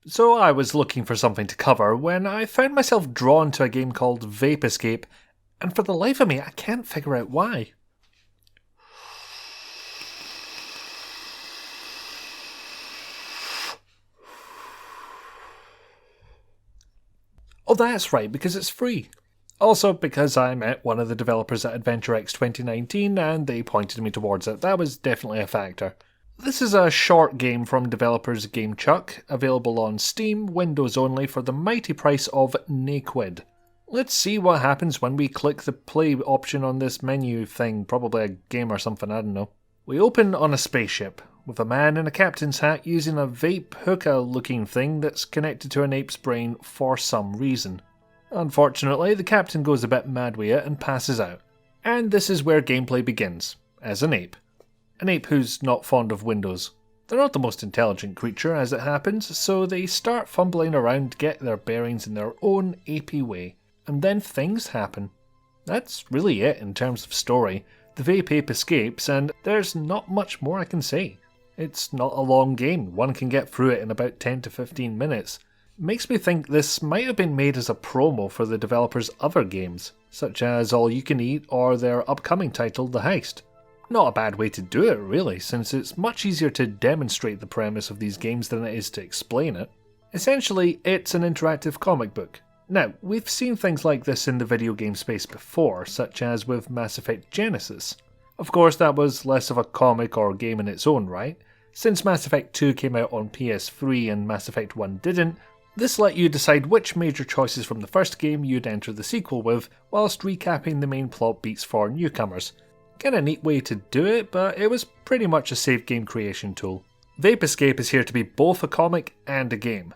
So I was looking for something to cover when I found myself drawn to a game called Vapescape, and for the life of me I can't figure out why. Oh, that's right, because it's free. Also, because I met one of the developers at AdventureX 2019 and they pointed me towards it. That was definitely a factor. This is a short game from developers Gamechuck, available on Steam, Windows only, for the mighty price of £9. Let's see what happens when we click the play option on this menu thing, probably a game or something, I don't know. We open on a spaceship, with a man in a captain's hat using a vape hookah looking thing that's connected to an ape's brain for some reason. Unfortunately, the captain goes a bit mad with it and passes out. And this is where gameplay begins, as an ape. An ape who's not fond of windows. They're not the most intelligent creature, as it happens, so they start fumbling around to get their bearings in their own apey way. And then things happen. That's really it in terms of story. The vape ape escapes, and there's not much more I can say. It's not a long game, one can get through it in about 10 to 15 minutes. Makes me think this might have been made as a promo for the developer's other games, such as All You Can Eat or their upcoming title The Heist. Not a bad way to do it really, since it's much easier to demonstrate the premise of these games than it is to explain it. Essentially, it's an interactive comic book. Now, we've seen things like this in the video game space before, such as with Mass Effect Genesis. Of course, that was less of a comic or game in its own right. Since Mass Effect 2 came out on PS3 and Mass Effect 1 didn't, this let you decide which major choices from the first game you'd enter the sequel with, whilst recapping the main plot beats for newcomers. Kinda neat way to do it, but it was pretty much a safe game creation tool. Vapescape is here to be both a comic and a game.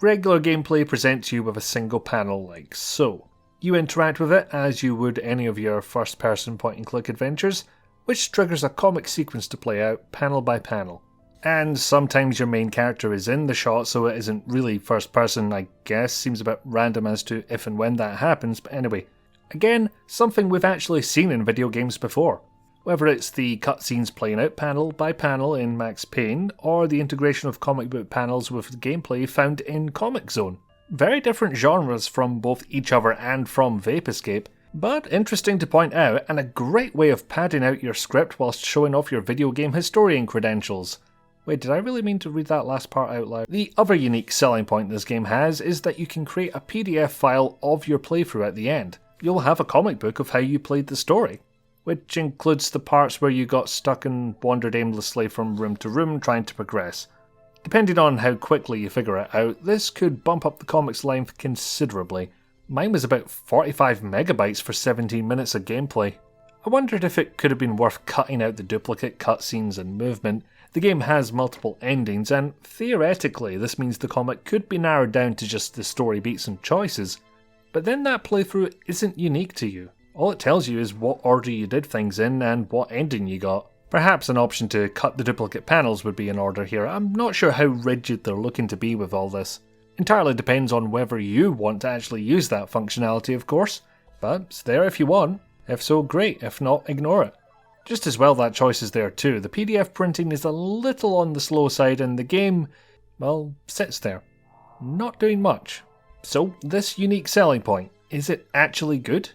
Regular gameplay presents you with a single panel like so. You interact with it as you would any of your first-person point-and-click adventures, which triggers a comic sequence to play out panel by panel. And sometimes your main character is in the shot, so it isn't really first person, I guess. Seems a bit random as to if and when that happens, but anyway. Again, something we've actually seen in video games before. Whether it's the cutscenes playing out panel by panel in Max Payne, or the integration of comic book panels with gameplay found in Comic Zone. Very different genres from both each other and from Vapescape, but interesting to point out, and a great way of padding out your script whilst showing off your video game historian credentials. Wait, did I really mean to read that last part out loud? The other unique selling point this game has is that you can create a PDF file of your playthrough at the end. You'll have a comic book of how you played the story, which includes the parts where you got stuck and wandered aimlessly from room to room trying to progress. Depending on how quickly you figure it out, this could bump up the comic's length considerably. Mine was about 45 megabytes for 17 minutes of gameplay. I wondered if it could have been worth cutting out the duplicate cutscenes and movement. The game has multiple endings, and theoretically this means the comic could be narrowed down to just the story beats and choices. But then that playthrough isn't unique to you. All it tells you is what order you did things in and what ending you got. Perhaps an option to cut the duplicate panels would be in order here. I'm not sure how rigid they're looking to be with all this. Entirely depends on whether you want to actually use that functionality, of course. But it's there if you want. If so, great. If not, ignore it. Just as well that choice is there too. The PDF printing is a little on the slow side and the game, well, sits there. Not doing much. So, this unique selling point, is it actually good?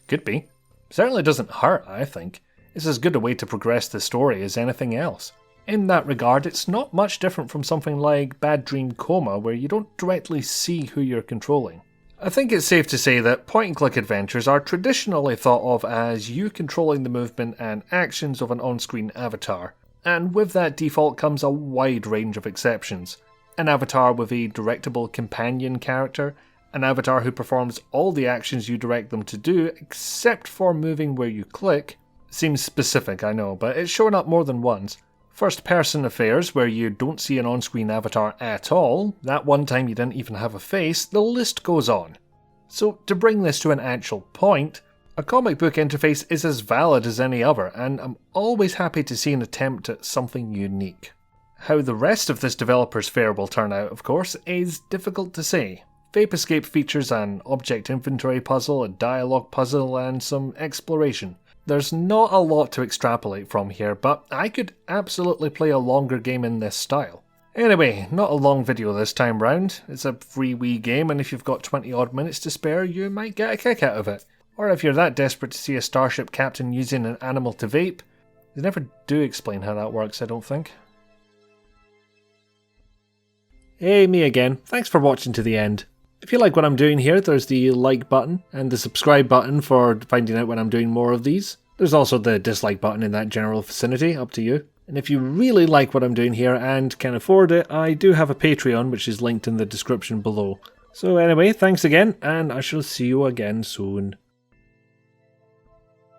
Could be. Certainly doesn't hurt, I think. It's as good a way to progress the story as anything else. In that regard, it's not much different from something like Bad Dream Coma, where you don't directly see who you're controlling. I think it's safe to say that point-and-click adventures are traditionally thought of as you controlling the movement and actions of an on-screen avatar, and with that default comes a wide range of exceptions. An avatar with a directable companion character, an avatar who performs all the actions you direct them to do except for moving where you click. Seems specific, I know, but it's shown up more than once. First-person affairs where you don't see an on-screen avatar at all, that one time you didn't even have a face, the list goes on. So to bring this to an actual point, a comic book interface is as valid as any other, and I'm always happy to see an attempt at something unique. How the rest of this developer's fare will turn out, of course, is difficult to say. Vapescape features an object inventory puzzle, a dialogue puzzle, and some exploration. There's not a lot to extrapolate from here, but I could absolutely play a longer game in this style. Anyway, not a long video this time round. It's a free Wii game, and if you've got 20 odd minutes to spare, you might get a kick out of it. Or if you're that desperate to see a starship captain using an animal to vape. They never do explain how that works, I don't think. Hey, me again. Thanks for watching to the end. If you like what I'm doing here, there's the like button and the subscribe button for finding out when I'm doing more of these. There's also the dislike button in that general vicinity, up to you. And if you really like what I'm doing here and can afford it, I do have a Patreon, which is linked in the description below. So anyway, thanks again, and I shall see you again soon.